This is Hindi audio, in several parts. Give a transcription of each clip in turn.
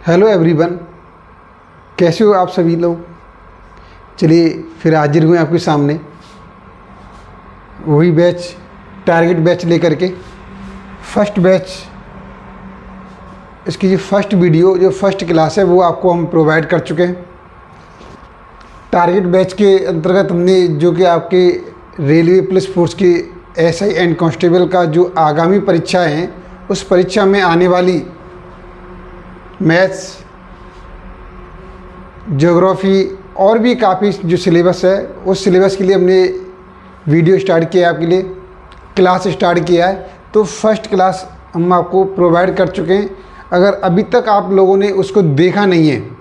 हेलो एवरीवन, कैसे हो आप सभी लोग। चलिए फिर हाजिर हुए आपके सामने वही बैच, टारगेट बैच लेकर के। फर्स्ट बैच, इसकी जो फर्स्ट वीडियो, जो फर्स्ट क्लास है वो आपको हम प्रोवाइड कर चुके हैं। टारगेट बैच के अंतर्गत हमने जो कि आपके रेलवे पुलिस फोर्स की एसआई एंड कांस्टेबल का जो आगामी परीक्षाएं हैं, उस परीक्षा में आने वाली मैथ्स, ज्योग्राफी और भी काफ़ी जो सिलेबस है, उस सिलेबस के लिए हमने वीडियो स्टार्ट किया है, आपके लिए क्लास स्टार्ट किया है। तो फर्स्ट क्लास हम आपको प्रोवाइड कर चुके हैं। अगर अभी तक आप लोगों ने उसको देखा नहीं है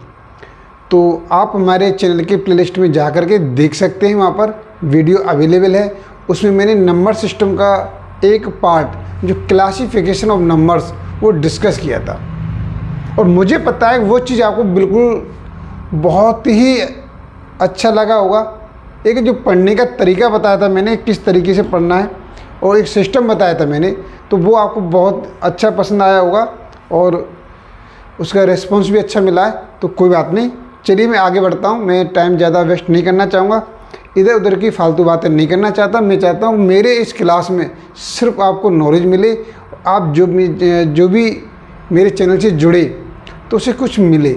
तो आप हमारे चैनल के प्लेलिस्ट में जा कर के देख सकते हैं, वहाँ पर वीडियो अवेलेबल है। उसमें मैंने नंबर सिस्टम का एक पार्ट, जो क्लासिफिकेशन ऑफ नंबर्स, वो डिस्कस किया था। और मुझे पता है वो चीज़ आपको बिल्कुल बहुत ही अच्छा लगा होगा। एक जो पढ़ने का तरीका बताया था मैंने, किस तरीके से पढ़ना है, और एक सिस्टम बताया था मैंने, तो वो आपको बहुत अच्छा पसंद आया होगा और उसका रिस्पॉन्स भी अच्छा मिला है। तो कोई बात नहीं, चलिए मैं आगे बढ़ता हूँ। मैं टाइम ज़्यादा वेस्ट नहीं करना चाहूँगा, इधर उधर की फालतू बातें नहीं करना चाहता। मैं चाहता हूँ मेरे इस क्लास में सिर्फ आपको नॉलेज मिले। आप जो भी मेरे चैनल से जुड़े तो उसे कुछ मिले,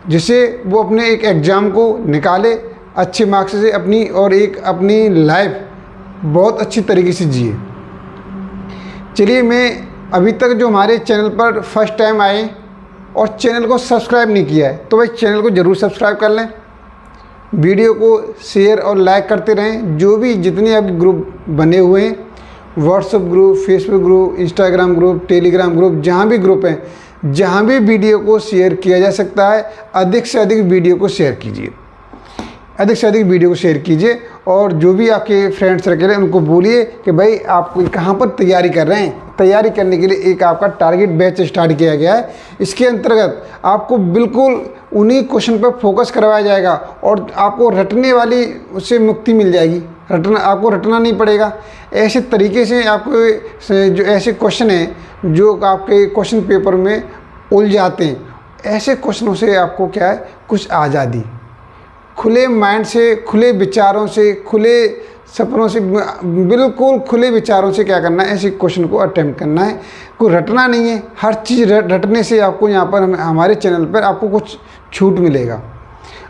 जिससे वो अपने एक एग्ज़ाम को निकाले अच्छे मार्क्स से अपनी, और एक अपनी लाइफ बहुत अच्छी तरीके से जिए। चलिए, मैं अभी तक जो हमारे चैनल पर फर्स्ट टाइम आए और चैनल को सब्सक्राइब नहीं किया है, तो भाई चैनल को ज़रूर सब्सक्राइब कर लें। वीडियो को शेयर और लाइक करते रहें। जो भी जितने अभी ग्रुप बने हुए हैं, WhatsApp group, Facebook group, Instagram group, Telegram group, जहाँ भी ग्रुप हैं, जहाँ भी वीडियो को शेयर किया जा सकता है, अधिक से अधिक वीडियो को शेयर कीजिए, अधिक से अधिक वीडियो को शेयर कीजिए। और जो भी आपके फ्रेंड सर्कल है उनको बोलिए कि भाई आप कहाँ पर तैयारी कर रहे हैं। तैयारी करने के लिए एक आपका टारगेट बैच स्टार्ट किया गया है। इसके अंतर्गत आपको बिल्कुल उन्हीं क्वेश्चन पर फोकस करवाया जाएगा और आपको रटने वाली उससे मुक्ति मिल जाएगी। आपको रटना नहीं पड़ेगा। ऐसे तरीके से आपको जो ऐसे क्वेश्चन हैं जो आपके क्वेश्चन पेपर में उलझाते हैं, ऐसे क्वेश्चनों से आपको क्या है, कुछ आज़ादी, खुले माइंड से, खुले विचारों से, खुले सपनों से, बिल्कुल खुले विचारों से क्या करना है, ऐसे क्वेश्चन को अटेम्प्ट करना है। कोई रटना नहीं है। हर चीज़ रटने से आपको यहाँ पर हमारे चैनल पर आपको कुछ छूट मिलेगा।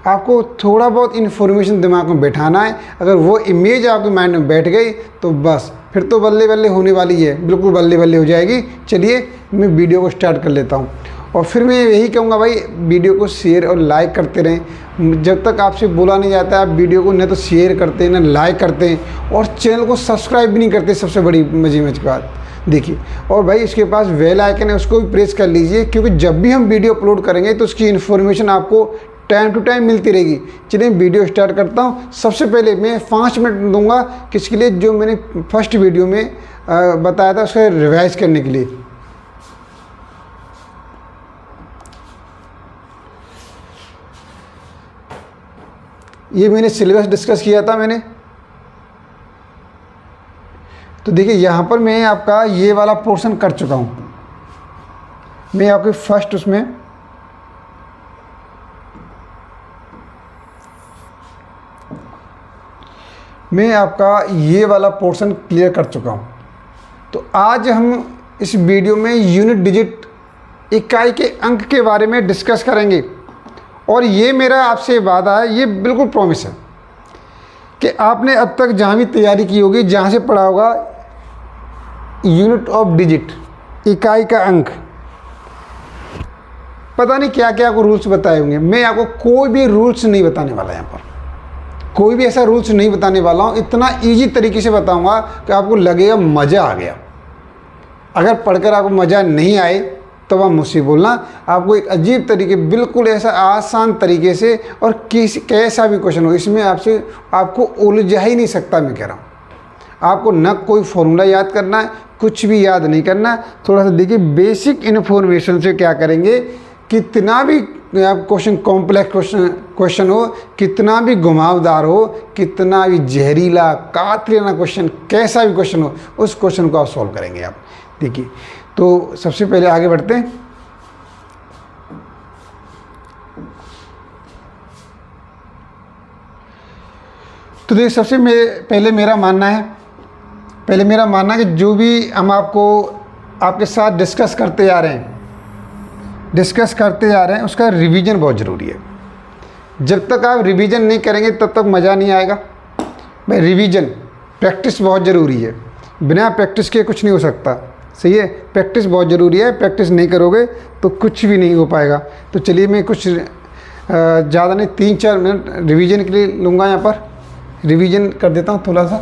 आपको थोड़ा बहुत इन्फॉर्मेशन दिमाग में बैठाना है। अगर वो इमेज आपके माइंड में बैठ गई तो बस फिर तो बल्ले बल्ले होने वाली है, बिल्कुल बल्ले बल्ले हो जाएगी। चलिए मैं वीडियो को स्टार्ट कर लेता हूँ। और फिर मैं यही कहूँगा भाई, वीडियो को शेयर और लाइक करते रहें। जब तक आपसे बोला नहीं जाता है, आप वीडियो को न तो शेयर करते हैं, न लाइक करते हैं, और चैनल को सब्सक्राइब भी नहीं करते। सबसे बड़ी मजे की बात देखिए। और भाई इसके पास बेल आइकन है, उसको भी प्रेस कर लीजिए, क्योंकि जब भी हम वीडियो अपलोड करेंगे तो उसकी इन्फॉर्मेशन आपको टाइम टू टाइम मिलती रहेगी। चलिए वीडियो स्टार्ट करता हूँ। सबसे पहले मैं 5 मिनट दूंगा किसके लिए, जो मैंने फर्स्ट वीडियो में बताया था उसका रिवाइज करने के लिए। ये मैंने सिलेबस डिस्कस किया था मैंने। तो देखिए यहाँ पर मैं आपका ये वाला पोर्शन कर चुका हूँ। मैं आपके फर्स्ट उसमें मैं आपका ये वाला पोर्शन क्लियर कर चुका हूँ। तो आज हम इस वीडियो में यूनिट डिजिट, इकाई के अंक के बारे में डिस्कस करेंगे। और ये मेरा आपसे वादा है, ये बिल्कुल प्रॉमिस है कि आपने अब तक जहाँ भी तैयारी की होगी, जहाँ से पढ़ा होगा यूनिट ऑफ डिजिट, इकाई का अंक, पता नहीं क्या क्या आपको रूल्स बताए होंगे। मैं आपको कोई भी रूल्स नहीं बताने वाला, यहाँ पर कोई भी ऐसा रूल्स नहीं बताने वाला हूँ। इतना ईजी तरीके से बताऊँगा कि आपको लगेगा मज़ा आ गया। अगर पढ़कर आपको मज़ा नहीं आए तो आप मुझसे बोलना। आपको एक अजीब तरीके, बिल्कुल ऐसा आसान तरीके से, और कैसा भी क्वेश्चन हो, इसमें आपको उलझा ही नहीं सकता। मैं कह रहा हूँ आपको न कोई फॉर्मूला याद करना है, कुछ भी याद नहीं करना। थोड़ा सा देखिए, बेसिक इन्फॉर्मेशन से क्या करेंगे, कितना भी आप क्वेश्चन कॉम्प्लेक्स क्वेश्चन हो, कितना भी घुमावदार हो, कितना भी जहरीला कातिलाना क्वेश्चन, कैसा भी क्वेश्चन हो, उस क्वेश्चन को आप सॉल्व करेंगे आप। देखिए, तो सबसे पहले आगे बढ़ते हैं। तो देखिए, सबसे पहले मेरा मानना है कि जो भी हम आपके साथ डिस्कस करते जा रहे हैं उसका रिवीजन बहुत ज़रूरी है। जब तक आप रिवीजन नहीं करेंगे तब तक मज़ा नहीं आएगा भाई। रिवीजन, प्रैक्टिस बहुत ज़रूरी है, बिना प्रैक्टिस के कुछ नहीं हो सकता। सही है, प्रैक्टिस बहुत ज़रूरी है, प्रैक्टिस नहीं करोगे तो कुछ भी नहीं हो पाएगा। तो चलिए, मैं कुछ ज़्यादा नहीं 3-4 मिनट रिवीजन के लिए लूँगा। यहाँ पर रिवीजन कर देता हूँ थोड़ा सा।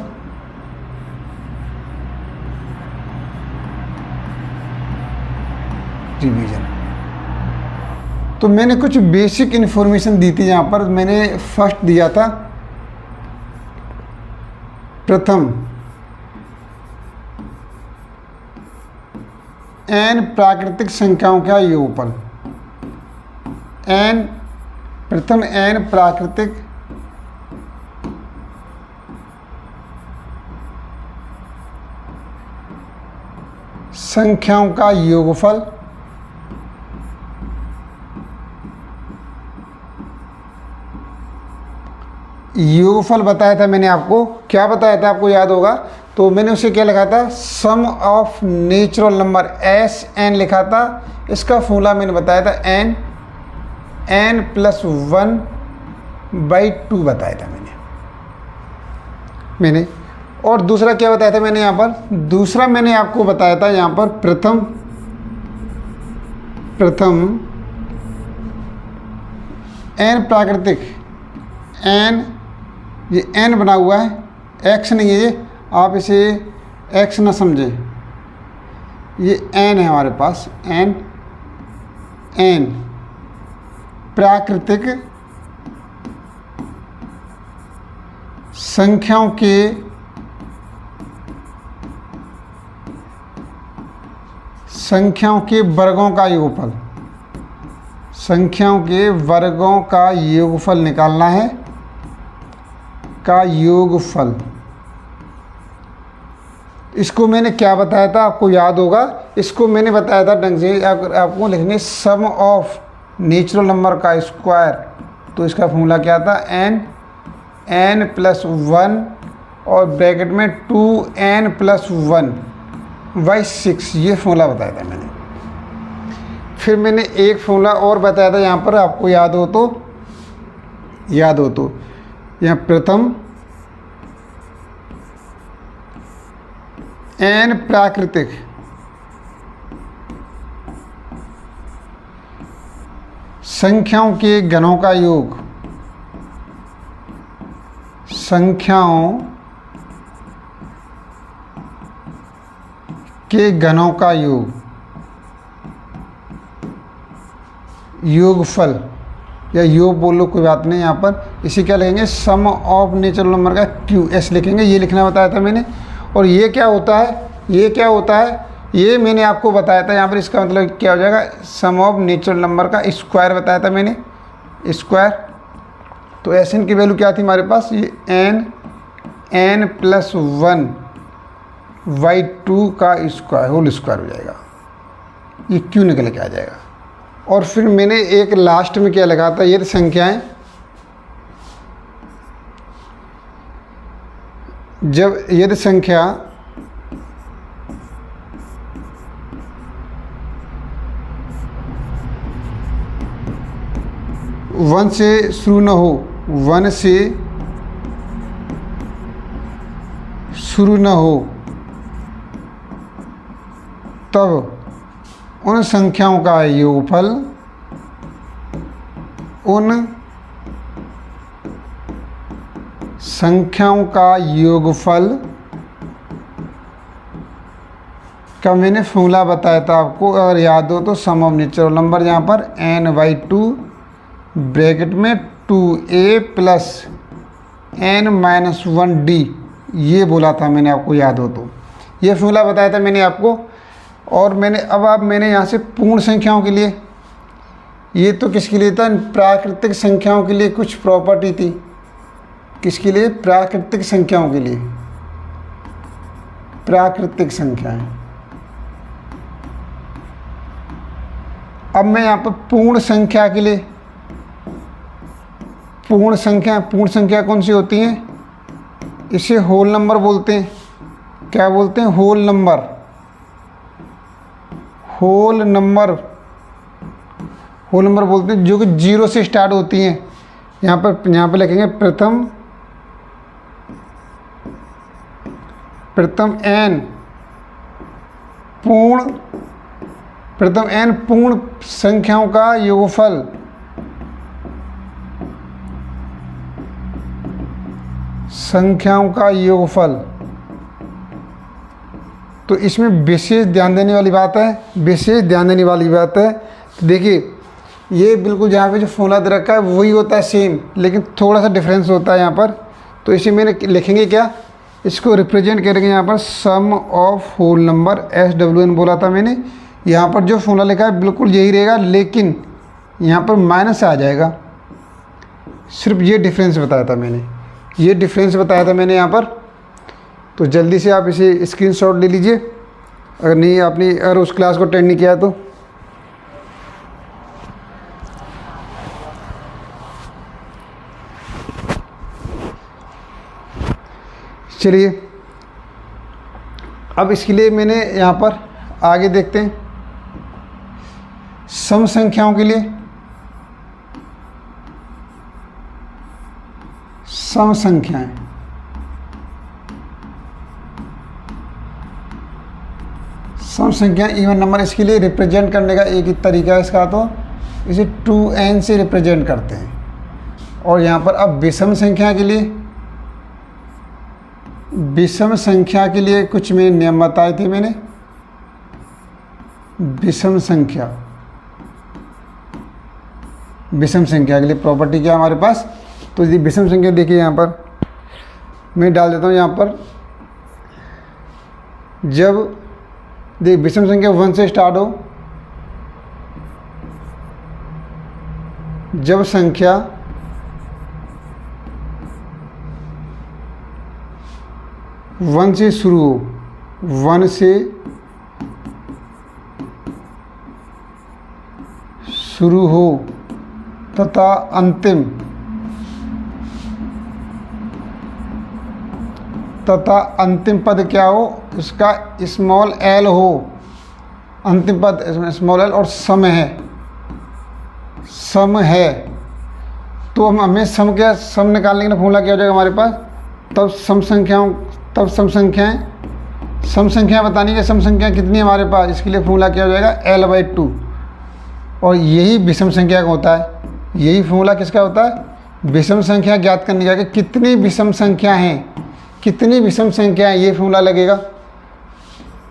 रिवीजन, तो मैंने कुछ बेसिक इन्फॉर्मेशन दी थी। यहाँ पर मैंने फर्स्ट दिया था, प्रथम n प्राकृतिक संख्याओं का योगफल। प्रथम n प्राकृतिक संख्याओं का योगफल बताया था मैंने आपको। क्या बताया था, आपको याद होगा? तो मैंने उसे क्या लिखा था, सम ऑफ नेचुरल नंबर, SN लिखा था। इसका फॉर्मूला मैंने बताया था n+1/2 बताया था मैंने। और दूसरा क्या बताया था मैंने यहाँ पर? दूसरा मैंने आपको बताया था यहाँ पर प्रथम n प्राकृतिक, n, ये n बना हुआ है, x नहीं है ये, आप इसे x ना समझें, ये n है हमारे पास, n प्राकृतिक संख्याओं के वर्गों का योगफल, संख्याओं के वर्गों का योगफल निकालना है, का योगफल। इसको मैंने क्या बताया था, आपको याद होगा? इसको मैंने बताया था ढंग से, आपको लिखने सम ऑफ नेचुरल नंबर का स्क्वायर। तो इसका फॉर्मूला क्या था, n+1 और ब्रैकेट में 2n+1/6, ये फॉर्मूला बताया था मैंने। फिर मैंने एक फॉर्मूला और बताया था यहाँ पर, आपको याद हो तो यहाँ प्रथम n प्राकृतिक संख्याओं के घनों का योग, संख्याओं के घनों का योगफल, या योग बोल लो, कोई बात नहीं। यहाँ पर इसे क्या लिखेंगे, सम ऑफ नेचुरल नंबर का QS लिखेंगे, ये लिखना बताया था मैंने। और ये क्या होता है, ये मैंने आपको बताया था यहाँ पर। इसका मतलब क्या हो जाएगा, सम ऑफ नेचुरल नंबर का स्क्वायर बताया था मैंने, स्क्वायर। तो SN की वैल्यू क्या थी हमारे पास, ये n+1/2 का स्क्वायर, होल स्क्वायर हो जाएगा, ये Q निकल के आ जाएगा। और फिर मैंने एक लास्ट में क्या लगा था, ये संख्याएं जब यदि संख्या वन से शुरू न हो, वन से शुरू न हो, तब उन संख्याओं का योगफल, उन संख्याओं का योगफल का मैंने फॉर्मूला बताया था आपको, अगर याद हो तो। सम ऑफ नेचुरल नंबर यहाँ पर n/2 ब्रैकेट में 2a + n-1d, ये बोला था मैंने, आपको याद हो तो। ये फॉर्मूला बताया था मैंने आपको। और मैंने यहाँ से पूर्ण संख्याओं के लिए ये तो किसके लिए था? प्राकृतिक संख्याओं के लिए कुछ प्रॉपर्टी थी। किसके लिए? प्राकृतिक संख्याओं के लिए। प्राकृतिक संख्याएं। अब मैं यहाँ पर पूर्ण संख्या के लिए, पूर्ण संख्या कौन सी होती हैं? इसे होल नंबर बोलते हैं। क्या बोलते हैं? Whole number. होल नंबर बोलते हैं, जो कि 0 से स्टार्ट होती हैं। यहाँ पर लिखेंगे प्रथम n पूर्ण संख्याओं का योगफल। संख्याओं का योगफल। तो इसमें विशेष ध्यान देने वाली बात है, तो देखिए ये बिल्कुल जहाँ पे जो फॉर्मूला दे रखा है वही होता है सेम, लेकिन थोड़ा सा डिफरेंस होता है यहाँ पर। तो इसे मैंने लिखेंगे क्या? इसको रिप्रेजेंट करेंगे यहाँ पर सम ऑफ होल नंबर, SWN बोला था मैंने। यहाँ पर जो फॉर्मूला लिखा है बिल्कुल यही रहेगा, लेकिन यहाँ पर माइनस आ जाएगा। सिर्फ ये डिफरेंस बताया था मैंने, यहाँ पर। तो जल्दी से आप इसे स्क्रीनशॉट ले लीजिए, अगर उस क्लास को अटेंड नहीं किया तो। चलिए अब इसके लिए मैंने यहाँ पर आगे देखते हैं सम संख्याओं के लिए। सम संख्याएं, इवन नंबर, इसके लिए रिप्रेजेंट करने का एक ही तरीका है इसका, तो इसे 2n से रिप्रेजेंट करते हैं। और यहाँ पर अब विषम संख्या के लिए कुछ में नियम बताए थे मैंने। विषम संख्या के लिए प्रॉपर्टी क्या है हमारे पास? तो यदि विषम संख्या देखिए, यहाँ पर मैं डाल देता हूँ। यहाँ पर जब विषम संख्या 1 से स्टार्ट हो, जब संख्या 1 से शुरू हो, 1 से शुरू हो तथा अंतिम पद क्या हो? इसका स्मॉल l हो। अंतिम पद स्मॉल l और सम है, तो हमें सम निकालने का फॉर्मूला क्या हो जाएगा हमारे पास? तब सम संख्याएं बतानी है। सम संख्या कितनी है हमारे पास? इसके लिए फॉर्मूला क्या हो जाएगा? l/2। और यही विषम संख्या का होता है। यही फॉर्मूला किसका होता है? विषम संख्या ज्ञात करने का। कितनी विषम संख्या हैं, ये फॉर्मूला लगेगा।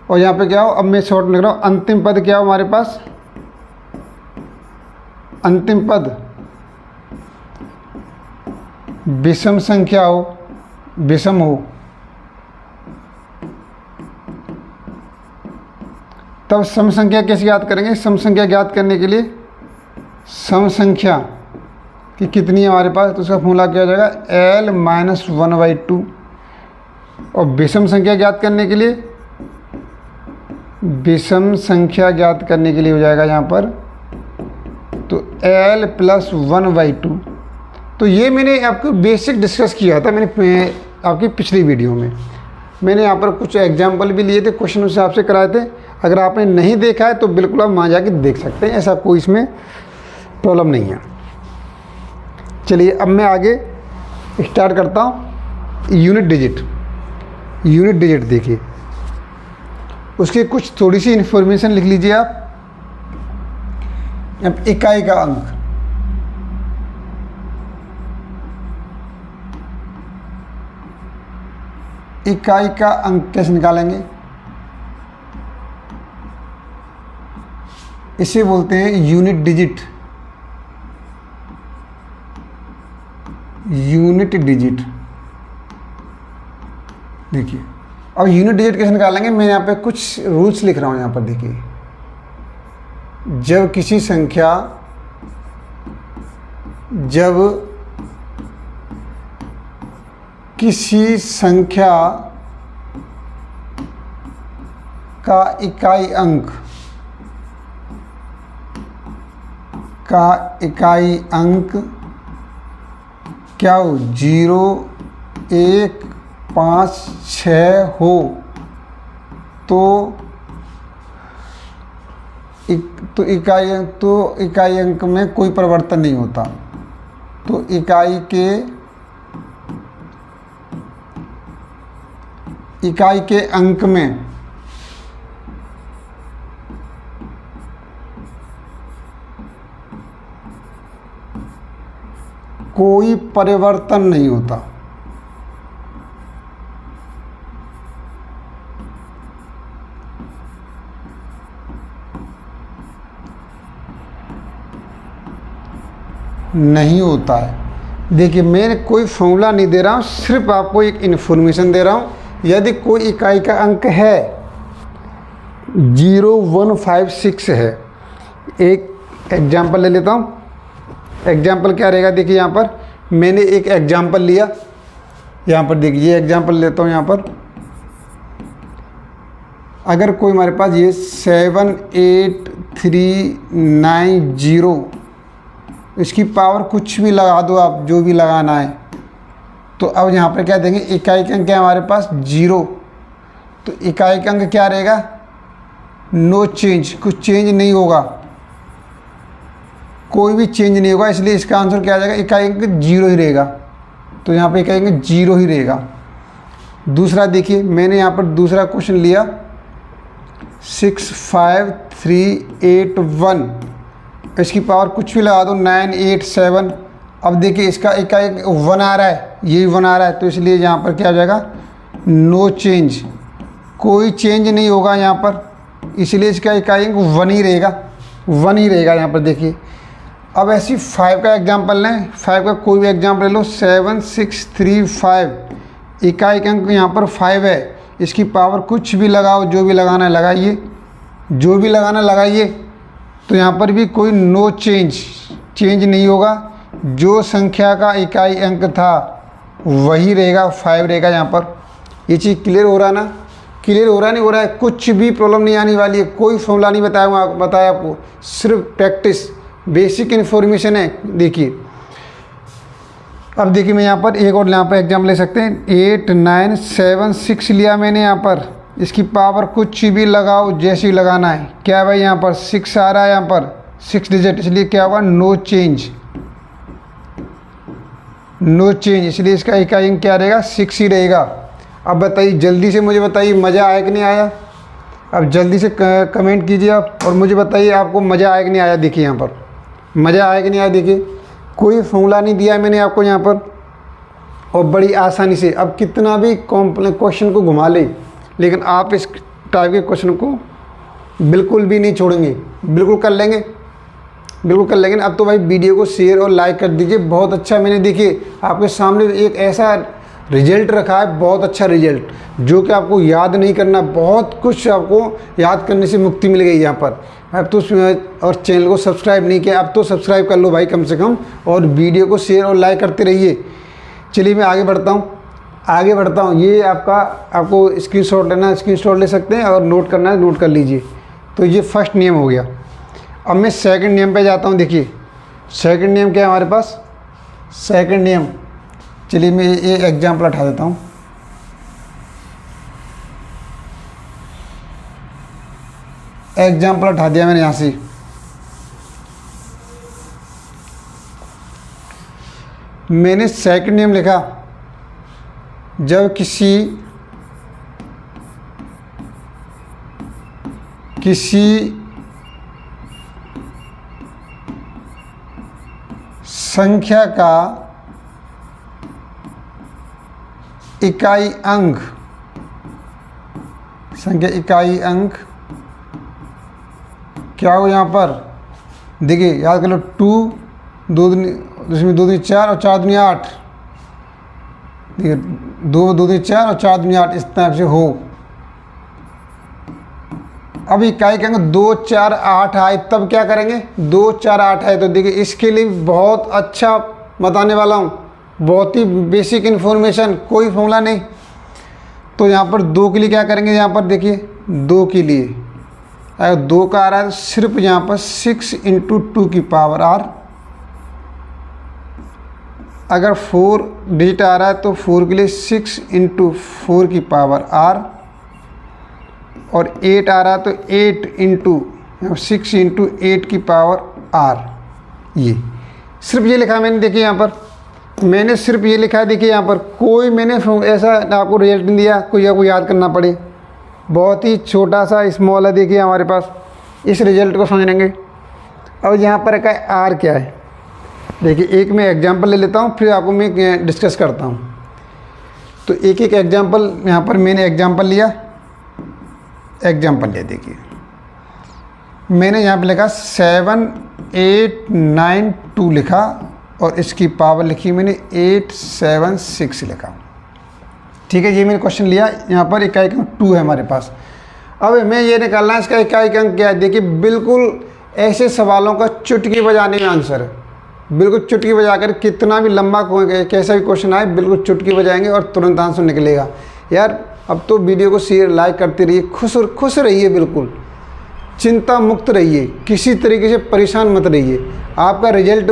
और यहाँ पे क्या हो? अब मैं शॉर्ट लिख रहा हूँ। अंतिम पद क्या हो हमारे पास? अंतिम पद विषम संख्या हो, विषम हो, तब सम संख्या कैसे ज्ञात करेंगे? सम संख्या ज्ञात करने के लिए सम संख्या कि कितनी है हमारे पास, तो उसका फॉर्मूला क्या हो जाएगा? l-1/2। और विषम संख्या ज्ञात करने के लिए हो जाएगा यहाँ पर तो l+1/2। तो ये मैंने आपको बेसिक डिस्कस किया था मैंने आपकी पिछली वीडियो में। मैंने यहाँ पर कुछ एग्जाम्पल भी लिए थे, क्वेश्चन उससे आपसे कराए थे। अगर आपने नहीं देखा है तो बिल्कुल आप वहाँ जाके देख सकते हैं, ऐसा कोई इसमें प्रॉब्लम नहीं है। चलिए अब मैं आगे स्टार्ट करता हूँ। यूनिट डिजिट देखिए, उसकी कुछ थोड़ी सी इन्फॉर्मेशन लिख लीजिए आप। अब इकाई का अंक, कैसे निकालेंगे? इसे बोलते हैं यूनिट डिजिट। देखिए अब यूनिट डिजिट कैसे निकालेंगे? मैं यहाँ पे कुछ रूल्स लिख रहा हूँ। यहाँ पर देखिए, जब किसी संख्या जब किसी संख्या का इकाई अंक क्या हो 0, 1, 5, 6 हो तो इकाई अंक में कोई परिवर्तन नहीं होता। तो इकाई के अंक में कोई परिवर्तन नहीं होता। नहीं होता है। देखिए, मैं कोई फॉर्मूला नहीं दे रहा हूँ, सिर्फ आपको एक इन्फॉर्मेशन दे रहा हूँ। यदि कोई इकाई का अंक है 0, 1, 5, 6 है, एक एग्जाम्पल ले लेता हूँ। एग्जाम्पल क्या रहेगा, देखिए यहाँ पर मैंने एक एग्जाम्पल लिया। यहाँ पर देखिए, ये एग्जाम्पल लेता हूँ। यहाँ पर अगर कोई हमारे पास ये 7, 8, 3, 9, 0, इसकी पावर कुछ भी लगा दो आप, जो भी लगाना है। तो अब यहाँ पर क्या देंगे, इकाई का अंक है हमारे पास 0, तो इकाई का अंक क्या रहेगा, नो चेंज, कुछ चेंज नहीं होगा, कोई भी चेंज नहीं होगा। इसलिए इसका आंसर क्या आ जाएगा, इकाई अंक 0 ही रहेगा। तो यहाँ पे इकाई अंक 0 ही रहेगा। दूसरा देखिए, मैंने यहाँ पर दूसरा क्वेश्चन लिया 6, 5, 3, 8, 1, इसकी पावर कुछ भी लगा दो 9, 8, 7। अब देखिए इसका इकाई अंक 1 आ रहा है, यही 1 आ रहा है, तो इसलिए यहाँ पर क्या आ जाएगा, नो चेंज, कोई चेंज नहीं होगा यहाँ पर, इसलिए इसका इकाई अंक 1 ही रहेगा, 1 ही रहेगा यहाँ पर। देखिए अब ऐसी 5 का एग्जाम्पल लें, 5 का कोई भी एग्जाम्पल ले लो, 7, 6, 3, 5, इकाई का अंक यहाँ पर 5 है, इसकी पावर कुछ भी लगाओ, जो भी लगाना है लगाइए, जो भी लगाना लगाइए, तो यहाँ पर भी कोई नो चेंज नहीं होगा। जो संख्या का इकाई अंक था वही रहेगा, 5 रहेगा यहाँ पर। ये चीज़ क्लियर हो रहा ना, क्लियर हो रहा नहीं हो रहा है, कुछ भी प्रॉब्लम नहीं आने वाली है, कोई फॉर्मूला नहीं बताया आपको, सिर्फ प्रैक्टिस, बेसिक इन्फॉर्मेशन है। देखिए अब देखिए, मैं यहाँ पर एक और यहाँ पर एग्जाम्पल ले सकते हैं, 8, 9, 7, 6 लिया मैंने यहाँ पर, इसकी पावर कुछ भी लगाओ, जैसे ही लगाना है। क्या भाई, यहाँ पर 6 आ रहा है, यहाँ पर 6 डिजिट, इसलिए क्या होगा, नो चेंज, इसलिए इसका इकाई अंक क्या रहेगा, 6 ही रहेगा। अब बताइए, जल्दी से मुझे बताइए, मज़ा आया कि नहीं आया। अब जल्दी से कमेंट कीजिए आप और मुझे बताइए आपको मज़ा आया कि नहीं आया। देखिए यहाँ पर मज़ा आया कि नहीं आया। देखिए कोई फॉर्मूला नहीं दिया है मैंने आपको यहाँ पर, और बड़ी आसानी से, अब कितना भी कॉम्प्लेक्स क्वेश्चन को घुमा ले, लेकिन आप इस टाइप के क्वेश्चन को बिल्कुल भी नहीं छोड़ेंगे, बिल्कुल कर लेंगे, बिल्कुल कर लेंगे। अब तो भाई वीडियो को शेयर और लाइक कर दीजिए। बहुत अच्छा, मैंने देखिए आपके सामने एक ऐसा रिजल्ट रखा है, बहुत अच्छा रिजल्ट, जो कि आपको याद नहीं करना, बहुत कुछ आपको याद करने से मुक्ति मिल गई यहाँ पर। अब तो और चैनल को सब्सक्राइब नहीं किया, अब तो सब्सक्राइब कर लो भाई कम से कम, और वीडियो को शेयर और लाइक करते रहिए। चलिए मैं आगे बढ़ता हूँ। ये आपको स्क्रीनशॉट लेना है, स्क्रीनशॉट ले सकते हैं, और नोट करना है नोट कर लीजिए। तो ये फर्स्ट नियम हो गया। अब मैं सेकंड नियम पे जाता हूँ। देखिए सेकंड नियम क्या है हमारे पास, सेकंड नियम, चलिए मैं ये एग्जाम्पल उठा देता हूँ। एग्जाम्पल उठा दिया मैंने यहाँ से, मैंने सेकंड नियम लिखा, जब किसी संख्या का इकाई अंक क्या हो, यहाँ पर देखिए याद कर लो, 2, 2 दूनी 4 और 4 दूनी 8, देखिए 2 दूनी 4 और 4 दूनी 8, इस टाइप से हो। अब इकाई कहेंगे 2 4 8 आए, तब क्या करेंगे 2 4 8 आए। तो देखिए इसके लिए बहुत अच्छा बताने वाला हूँ, बहुत ही बेसिक इन्फॉर्मेशन, कोई फॉर्मूला नहीं। तो यहाँ पर 2 के लिए क्या करेंगे, यहाँ पर देखिए 2 के लिए अगर 2 का आ रहा है तो सिर्फ यहाँ पर 6 × 2 की पावर r। अगर 4 डिजिट आ रहा है तो 4 के लिए 6 × 4 की पावर r, और 8 आ रहा है तो 8 × 6 × 8 की पावर r। ये सिर्फ ये लिखा है मैंने, देखिए यहाँ पर मैंने सिर्फ ये लिखा है। देखिए यहाँ पर कोई मैंने ऐसा आपको रिजल्ट नहीं दिया कोई आपको याद करना पड़े, बहुत ही छोटा सा स्मॉल है। देखिए हमारे पास इस रिजल्ट को समझ लेंगे। अब यहाँ पर का आर क्या है, देखिए एक मैं एग्जांपल ले लेता हूँ, फिर आपको मैं डिस्कस करता हूँ। तो एक एक एग्जांपल यहाँ पर मैंने एग्जांपल लिया। देखिए मैंने यहाँ पे लिखा 7 8 9 2 लिखा, और इसकी पावर लिखी मैंने 8 7 6 लिखा। ठीक है, ये मैंने क्वेश्चन लिया। यहाँ पर इकाई अंक 2 है हमारे पास। अब मैं ये निकालना है इसका इकाई अंक क्या है। देखिए बिल्कुल ऐसे सवालों का चुटकी बजाने में आंसर है, बिल्कुल चुटकी बजाकर, कितना भी लंबा कैसा भी क्वेश्चन आए बिल्कुल चुटकी बजाएंगे और तुरंत आंसर निकलेगा। यार अब तो वीडियो को शेयर लाइक करते रहिए, खुश रहिए, बिल्कुल चिंता मुक्त रहिए, किसी तरीके से परेशान मत रहिए। आपका रिजल्ट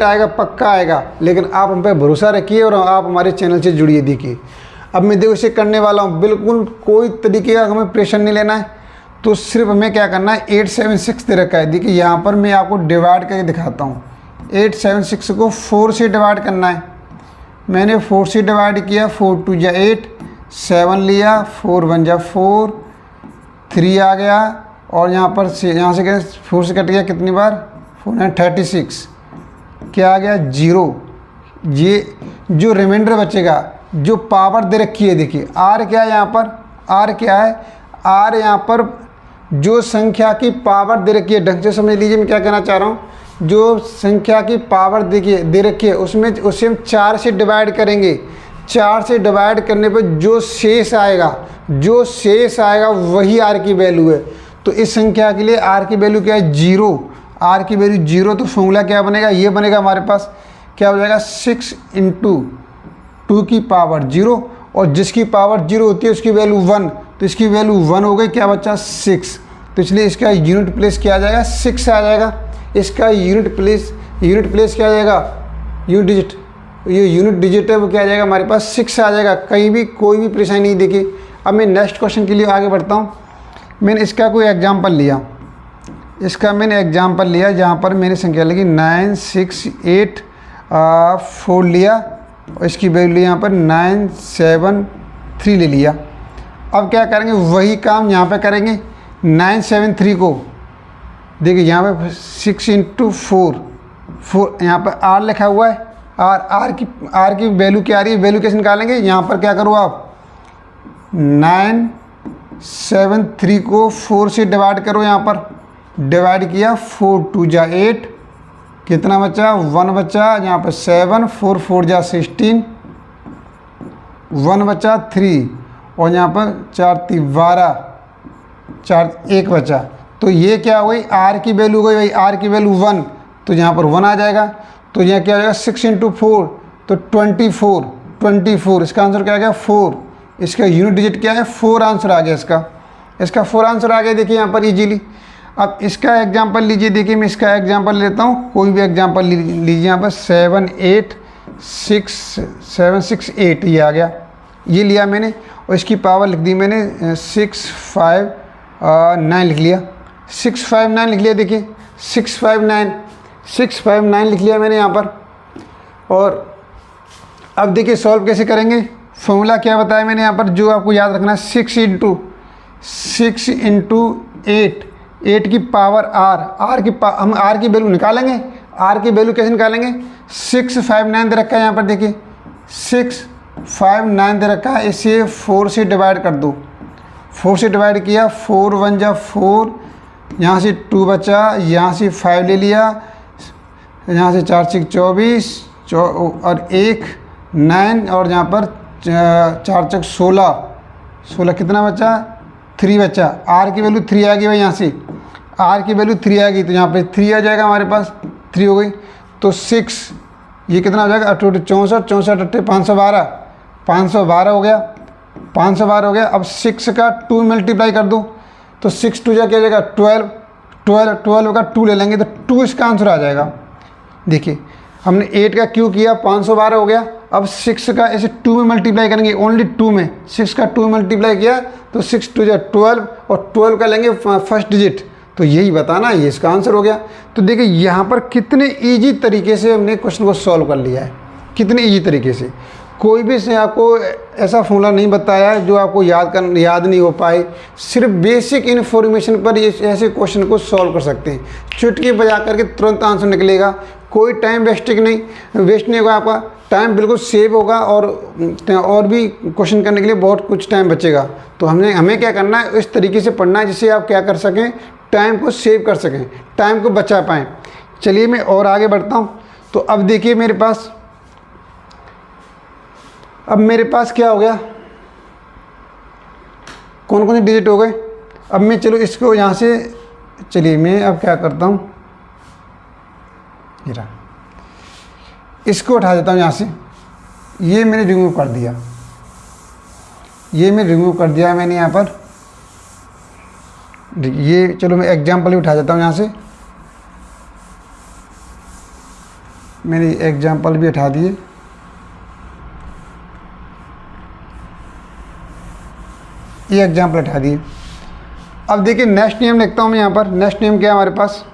आएगा पक्का आएगा, लेकिन आप हम पे भरोसा रखिए और आप हमारे चैनल से जुड़िए। देखिए अब मैं देखो इसे करने वाला हूँ, बिल्कुल कोई तरीके का हमें प्रेशर नहीं लेना है। तो सिर्फ हमें क्या करना है, 8 7 6 दे रखा है। देखिए यहाँ पर मैं आपको डिवाइड करके दिखाता हूँ। 8 7 6 को 4 से डिवाइड करना है। मैंने 4 से डिवाइड किया, 4 2 जा 8, 7 लिया, 4 1 जा 4, 3 आ गया, और यहाँ से क्या 4 से कट गया कितनी बार, 4 9 36, क्या आ गया 0। ये जो रिमाइंडर बचेगा, जो पावर दे रखी है, देखिए आर क्या है यहाँ पर, आर क्या है, आर यहाँ पर जो संख्या की पावर दे रखी है, ढंग से समझ लीजिए मैं क्या कहना चाह रहा हूँ। जो संख्या की पावर देखिए दे रखी है उसे हम 4 से डिवाइड करेंगे। 4 से डिवाइड करने पर जो शेष आएगा वही आर की वैल्यू है। तो इस संख्या के लिए आर की वैल्यू क्या है, 0। आर की वैल्यू 0, तो फॉर्मूला क्या बनेगा, ये बनेगा हमारे पास, क्या हो जाएगा 6 × 2 की पावर 0, और जिसकी पावर 0 होती है उसकी वैल्यू 1, तो इसकी वैल्यू 1 हो गई, क्या बचा 6। तो इसलिए इसका यूनिट प्लेस क्या आ जाएगा, 6 आ जाएगा। इसका यूनिट प्लेस क्या आ जाएगा, ये यूनिट डिजिट है वो क्या आ जाएगा हमारे पास 6 आ जाएगा। कहीं भी कोई भी परेशानी नहीं। देखिए अब मैं नेक्स्ट क्वेश्चन के लिए आगे बढ़ता हूँ। मैंने इसका कोई एग्जाम्पल लिया, जहाँ पर मैंने संख्या लगी 9 6 8 4 लिया, और इसकी वैल्यू यहाँ पर 9 7 3 ले लिया। अब क्या करेंगे, वही काम यहाँ पे करेंगे। 9 7 3 को देखिए यहाँ पे 6 × 4 यहाँ पर r लिखा हुआ है। आर की वैल्यू क्या आ रही है, वैल्यू कैसे निकालेंगे। यहाँ पर क्या करो आप, 9 7 3 को 4 से डिवाइड करो। यहाँ पर डिवाइड किया, 4 2 जा 8, कितना बचा 1 बचा, यहाँ पर 7, 4 4 जा 16, 1 बचा 3, और यहाँ पर 4 3 12, 4 1 बचा। तो ये क्या हुई, आर की वैल्यू गई भाई, आर की वैल्यू 1, तो यहाँ पर 1 आ जाएगा। तो यहाँ क्या हो जाएगा 6 × 4, तो 24। इसका आंसर क्या आ गया 4। इसका यूनिट डिजिट क्या है 4, आंसर आ गया इसका 4 आंसर आ गया। देखिए यहाँ पर इजीली। अब इसका एग्जांपल लीजिए। देखिए मैं इसका एग्जांपल लेता हूँ, कोई भी एग्जांपल लीजिए। यहाँ पर 7 6 8 ये आ गया, ये लिया मैंने, और इसकी पावर लिख दी मैंने 6 5 9 लिख लिया। 6 5 9 लिख लिया। देखिए 6 5 9 लिख लिया मैंने यहाँ पर। और अब देखिए सॉल्व कैसे करेंगे, फॉर्मूला क्या बताया मैंने यहाँ पर, जो आपको याद रखना है 6 × 8 की पावर हम आर की वैल्यू निकालेंगे। आर की वैल्यू कैसे निकालेंगे, 6 5 9 दे रखा है यहाँ पर। देखिए 6 5 9 दे रखा है, इसे 4 से डिवाइड कर दो। 4 से डिवाइड किया, 4 1 जा 4, यहाँ से 2 बचा, यहाँ से 5 ले लिया, यहाँ से 4 6 24 और 1 9, और यहाँ पर 4 6 16 कितना बचा 3 बच्चा, आर की वैल्यू 3 आ गई भाई यहाँ से, आर की वैल्यू 3 आ गई तो यहाँ पे 3 आ जाएगा हमारे पास, 3 हो गई तो 6, ये कितना हो जाएगा 8 64, 64 8 512, 512 हो गया, 512 हो गया। अब 6 का 2 मल्टीप्लाई कर दो तो 6 2 जा क्या हो जाएगा 12, 12 का 2 ले लेंगे तो 2 इसका आंसर आ जाएगा। देखिए हमने 8 का क्यों किया, 512 हो गया। अब 6 का ऐसे 2 में मल्टीप्लाई करेंगे, ओनली 2 में 6 का 2 मल्टीप्लाई किया तो 6 2 जा 12 और 12 का लेंगे फर्स्ट डिजिट, तो यही बताना, ये इसका आंसर हो गया। तो देखिए यहाँ पर कितने इजी तरीके से हमने क्वेश्चन को सॉल्व कर लिया है, कितने इजी तरीके से। कोई भी से आपको ऐसा फॉर्मूला नहीं बताया है जो आपको याद नहीं हो पाए। सिर्फ बेसिक इन्फॉर्मेशन पर ये ऐसे क्वेश्चन को सॉल्व कर सकते हैं, चुटकी बजा करके तुरंत आंसर निकलेगा, कोई टाइम वेस्ट नहीं होगा, आपका टाइम बिल्कुल सेव होगा और भी क्वेश्चन करने के लिए बहुत कुछ टाइम बचेगा। तो हमें क्या करना है, इस तरीके से पढ़ना है जिससे आप क्या कर सकें, टाइम को सेव कर सकें, टाइम को बचा पाएँ। चलिए मैं और आगे बढ़ता हूँ। तो अब देखिए मेरे पास क्या हो गया, कौन कौन से डिजिट हो गए। अब मैं चलो इसको यहाँ से, चलिए मैं अब क्या करता हूँ, इसको उठा देता हूँ यहाँ से, ये मैंने रिमूव कर दिया, मैंने यहाँ पर। ये चलो मैं एग्जाम्पल ही उठा देता हूँ यहाँ से, मैंने एग्जाम्पल भी उठा दिए। ये एग्जाम्पल उठा दिए। अब देखिए नेक्स्ट नियम लिखता हूँ मैं यहाँ पर। नेक्स्ट नियम क्या है हमारे पास,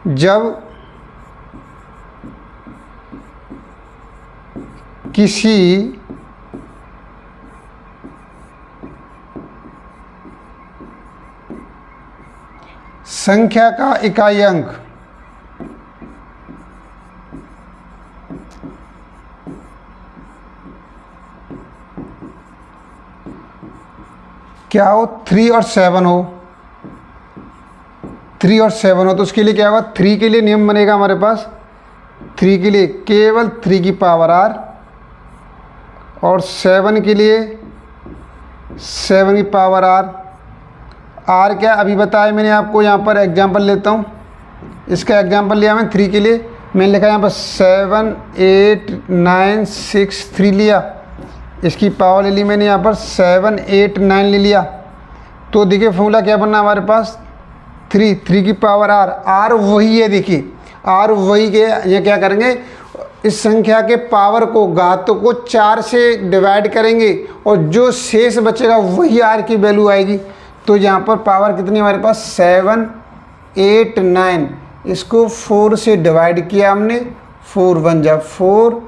जब किसी संख्या का इकाई अंक क्या हो, 3 और 7 हो, 3 और 7 हो, तो उसके लिए क्या होगा, 3 के लिए नियम बनेगा हमारे पास, 3 के लिए केवल 3 की पावर r, और 7 के लिए 7 की पावर r क्या अभी बताया मैंने आपको। यहाँ पर एग्जांपल लेता हूँ, इसका एग्जांपल लिया मैं 3 के लिए, मैंने लिखा यहाँ पर 7 8 9 6 3 लिया, इसकी पावर ले ली मैंने यहाँ पर 7 8 9 ले लिया। तो देखिए फॉर्मूला क्या बनना हमारे पास, 3 की पावर r वही है, देखिए r वही के, ये क्या करेंगे, इस संख्या के पावर को, घातों को 4 से डिवाइड करेंगे और जो शेष बचेगा वही r की वैल्यू आएगी। तो यहाँ पर पावर कितनी हमारे पास 7 8 9, इसको 4 से डिवाइड किया हमने, 4 1 जा 4,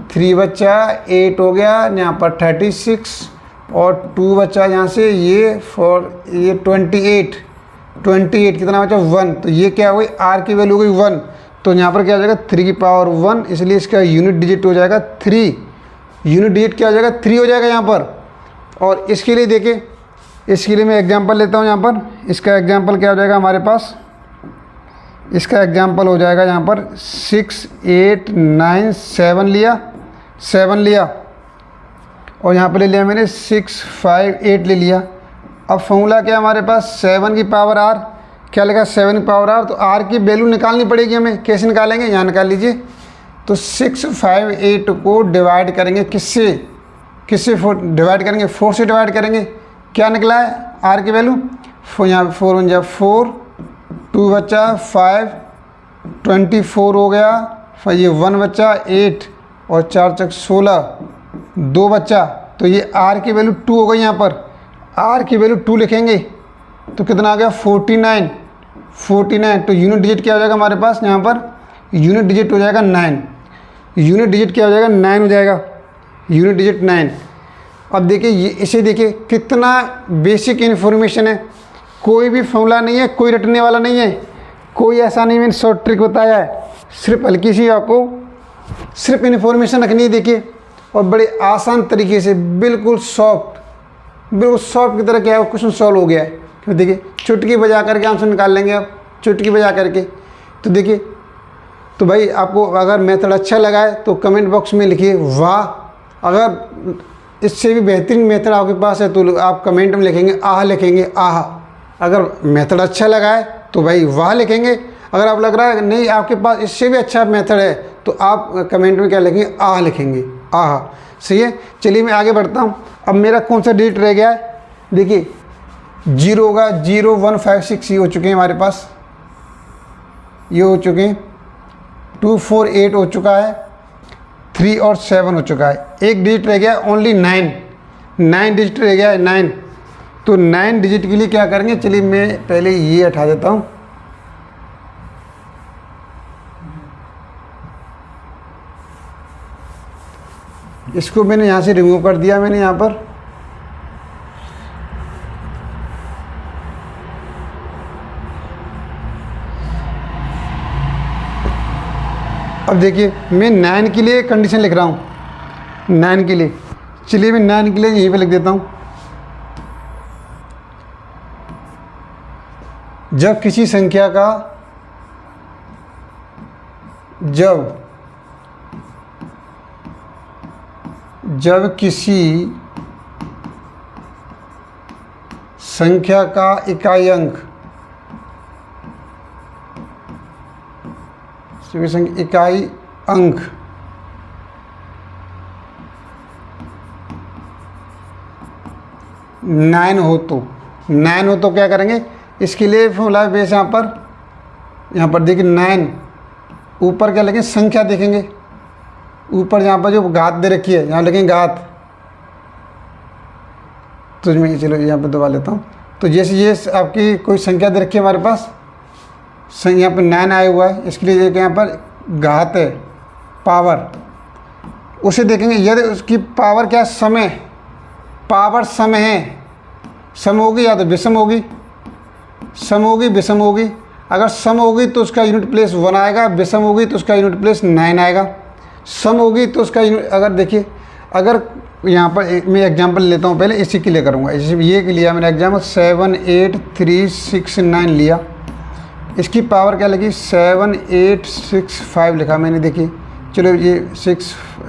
3 बचा 8 हो गया, यहाँ पर 36 और 2 बचा यहाँ से, ये 4 ये 28 कितना बचा 1, तो ये क्या हो गई r की वैल्यू हो गई 1। तो यहाँ पर क्या हो जाएगा 3 की पावर 1, इसलिए इसका यूनिट डिजिट हो जाएगा 3, यूनिट डिजिट क्या हो जाएगा 3 हो जाएगा यहाँ पर। और इसके लिए देखिए, इसके लिए मैं एग्जांपल लेता हूँ यहाँ पर, इसका एग्जांपल क्या हो जाएगा हमारे पास, इसका एग्जांपल हो जाएगा यहाँ पर 6 8 9 7 लिया और यहाँ पर ले लिया मैंने 6 5 8 ले लिया। अब फॉर्मूला क्या हमारे पास, 7 की पावर r, क्या लिखा 7 की पावर r, तो r की वैल्यू निकालनी पड़ेगी हमें, कैसे निकालेंगे, यहाँ निकाल लीजिए। तो 6 5 8 को डिवाइड करेंगे किससे डिवाइड करेंगे, 4 से डिवाइड करेंगे, क्या निकला है r की वैल्यू, यहाँ 4 1 जा 4, 2 बचा 5, 24 हो गया, फिर ये 1 बचा 8 और 4 चक 16, 2 बचा, तो ये r की वैल्यू 2 हो गई। यहाँ पर r की वैल्यू 2 लिखेंगे तो कितना आ गया 49। तो यूनिट डिजिट क्या हो जाएगा हमारे पास, यहाँ पर यूनिट डिजिट हो जाएगा 9, यूनिट डिजिट क्या हो जाएगा 9 हो जाएगा, यूनिट डिजिट 9। अब देखिए ये, इसे देखिए कितना बेसिक इन्फॉर्मेशन है, कोई भी फॉर्मूला नहीं है, कोई रटने वाला नहीं है, कोई ऐसा नहीं मैंने शॉर्ट ट्रिक बताया है, सिर्फ हल्की सी आपको सिर्फ इन्फॉर्मेशन रखनी है। देखिए और बड़े आसान तरीके से बिल्कुल सॉफ्ट की तरह क्या है क्वेश्चन सॉल्व हो गया है। तो देखिए चुटकी बजा करके आंसर निकाल लेंगे आप, चुटकी बजा करके। तो देखिए, तो भाई आपको अगर मेथड अच्छा लगा है तो कमेंट बॉक्स में लिखिए वाह, अगर इससे भी बेहतरीन मेथड आपके पास है तो आप कमेंट में लिखेंगे आह, लिखेंगे आह। अगर मेथड अच्छा लगा है तो भाई वाह लिखेंगे। अगर आप लग रहा है नहीं आपके पास इससे भी अच्छा मेथड है तो आप कमेंट में क्या लिखेंगे, आह लिखेंगे, आह। सही है, चलिए मैं आगे बढ़ता हूँ। अब मेरा कौन सा डिजिट रह गया है, देखिए 0 होगा, 0 1 5 6 ये हो चुके हैं हमारे पास, ये हो चुके हैं। 2 4 8 हो चुका है, 3 और 7 हो चुका है। एक डिजिट रह गया ओनली 9 डिजिट रह गया है 9। तो 9 डिजिट के लिए क्या करेंगे, चलिए मैं पहले ये हटा देता हूँ। इसको मैंने यहाँ से रिमूव कर दिया मैंने यहाँ पर। अब देखिए मैं 9 के लिए कंडीशन लिख रहा हूँ, 9 के लिए। चलिए मैं 9 के लिए यहीं पे लिख देता हूँ। जब किसी संख्या का जब किसी संख्या का इकाई अंक इकाई अंक 9 हो तो क्या करेंगे, इसके लिए फॉर्मूला बेस यहाँ पर देखिए 9 ऊपर क्या लिखेंगे, संख्या देखेंगे ऊपर जहाँ पर जो घात दे रखी है यहाँ लिखेंगे घात। तो मैं चलो यहाँ पर दबा लेता हूँ। तो जैसे ये आपकी कोई संख्या दे रखी है हमारे पास, यहाँ पर 9 आया हुआ है, इसके लिए देखिए यहाँ पर घात है, पावर, उसे देखेंगे यदि उसकी पावर क्या समय, पावर सम है, सम होगी या तो विषम होगी, सम होगी विषम होगी। अगर सम होगी तो उसका यूनिट प्लेस 1 आएगा, विषम होगी तो उसका यूनिट प्लेस 9 आएगा। सम होगी तो उसका यूनिट, अगर देखिए अगर यहाँ पर मैं एग्जांपल लेता हूँ, पहले इसी के लिए करूँगा। ये के लिया मैंने एग्जाम्पल 7 8 3 6 9 लिया, इसकी पावर क्या लगी 7 8 6 5 लिखा मैंने। देखिए चलो ये 6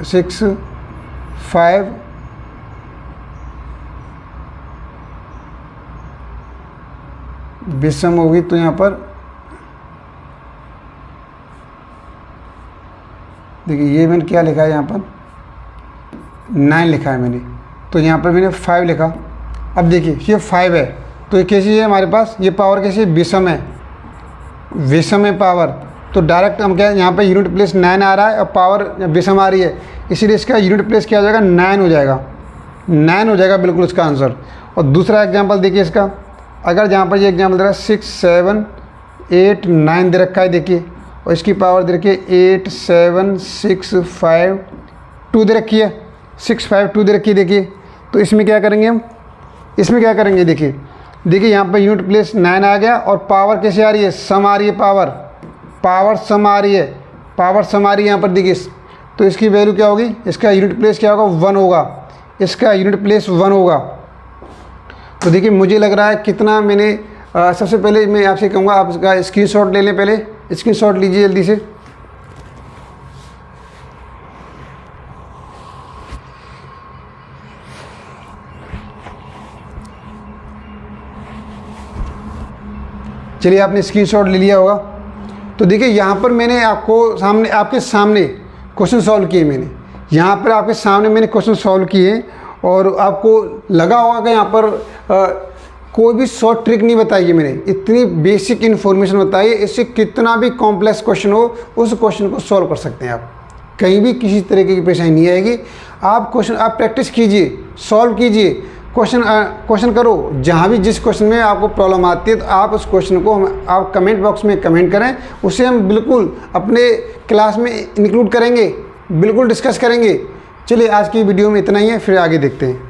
6 5 विषम होगी तो यहाँ पर देखिए ये मैंने क्या लिखा है, यहाँ पर 9 लिखा है मैंने, तो यहाँ पर मैंने 5 लिखा। अब देखिए ये 5 है तो ये कैसी है हमारे पास, ये पावर कैसी है, विषम है, विषम है पावर। तो डायरेक्ट हम क्या यहाँ पर यूनिट प्लेस 9 आ रहा है और पावर विषम आ रही है, इसीलिए इसका यूनिट प्लेस क्या हो जाएगा, 9 हो जाएगा, 9 हो जाएगा बिल्कुल इसका आंसर। और दूसरा एग्जाम्पल देखिए इसका, अगर जहाँ पर ये एग्जाम्पल दे रहा है 6 7 8 9 दे रखा है देखिए, और इसकी पावर दे रखी है 8 7 6 5 2 दे रखी है, 6 5 2 दे रखी है देखिए। तो इसमें क्या करेंगे हम, इसमें क्या करेंगे, देखिए यहाँ पर यूनिट प्लेस 9 आ गया और पावर कैसे आ रही है, सम आ रही है, पावर सम आ रही है, पावर सम आ रही है यहाँ पर देखिए। तो इसकी वैल्यू क्या होगी, इसका यूनिट प्लेस क्या होगा, 1 होगा, इसका यूनिट प्लेस 1 होगा। तो देखिए मुझे लग रहा है कितना मैंने सबसे पहले मैं आपसे कहूँगा आप इसका स्क्रीनशॉट ले लें, पहले स्क्रीनशॉट लीजिए जल्दी से। चलिए आपने स्क्रीनशॉट ले लिया होगा। तो देखिए यहाँ पर मैंने आपके सामने क्वेश्चन सॉल्व किए, मैंने यहाँ पर आपके सामने मैंने क्वेश्चन सॉल्व किए और आपको लगा होगा कि यहाँ पर कोई भी शॉर्ट ट्रिक नहीं बताई है मैंने, इतनी बेसिक इन्फॉर्मेशन बताई है, इससे कितना भी कॉम्प्लेक्स क्वेश्चन हो उस क्वेश्चन को सॉल्व कर सकते हैं आप, कहीं भी किसी तरीके की परेशानी नहीं आएगी। आप प्रैक्टिस कीजिए, सॉल्व कीजिए, क्वेश्चन करो, जहाँ भी जिस क्वेश्चन में आपको प्रॉब्लम आती है तो आप उस क्वेश्चन को आप कमेंट बॉक्स में कमेंट करें, उसे हम बिल्कुल अपने क्लास में इंक्लूड करेंगे, बिल्कुल डिस्कस करेंगे। चलिए आज की वीडियो में इतना ही है, फिर आगे देखते हैं।